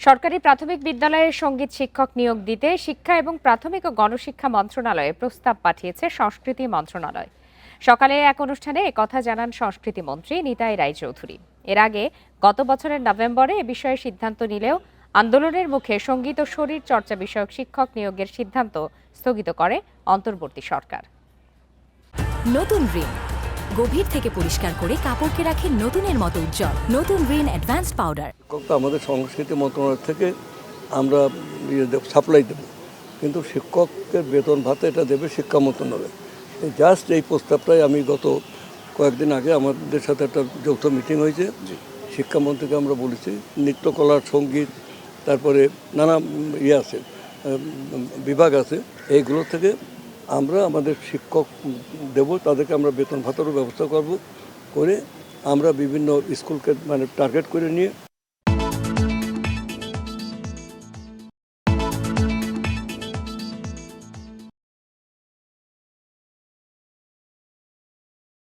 সরকারি প্রাথমিক বিদ্যালয়ে সঙ্গীত শিক্ষক নিয়োগ দিতে শিক্ষা এবং প্রাথমিক ও গণশিক্ষা মন্ত্রণালয়ে প্রস্তাব পাঠিয়েছে সংস্কৃতি মন্ত্রণালয়। সকালে এক অনুষ্ঠানে একথা জানান সংস্কৃতি মন্ত্রী নিতাই রায়চৌধুরী। এর আগে গত বছরের নভেম্বরে এ বিষয়ে সিদ্ধান্ত নিলেও আন্দোলনের মুখে সঙ্গীত ও শরীর চর্চা বিষয়ক শিক্ষক নিয়োগের সিদ্ধান্ত স্থগিত করে অন্তর্বর্তী সরকার। নতুন রিন গভীর থেকে পরিষ্কার করে কাপড়কে রাখে নতুনের মতো উজ্জ্বল। নতুন রিন অ্যাডভান্সড পাউডার। আমাদের সংস্কৃতি মন্ত্রণালয় থেকে আমরা সাপ্লাই দেব, কিন্তু শিক্ষকের বেতন ভাতা এটা দেবে শিক্ষা মন্ত্রণালয়। জাস্ট এই প্রস্তাবটাই আমি গত কয়েকদিন আগে আমাদের সাথে একটা যৌথ মিটিং হয়েছে, শিক্ষামন্ত্রীকে আমরা বলেছি নৃত্যকলার সঙ্গীত তারপরে নানা আছে বিভাগ আছে, এইগুলো থেকে আমরা আমাদের শিক্ষক দেব, তাদেরকে আমরা বেতন ভাতারও ব্যবস্থা করব, করে আমরা বিভিন্ন স্কুলকে টার্গেট করে নিয়ে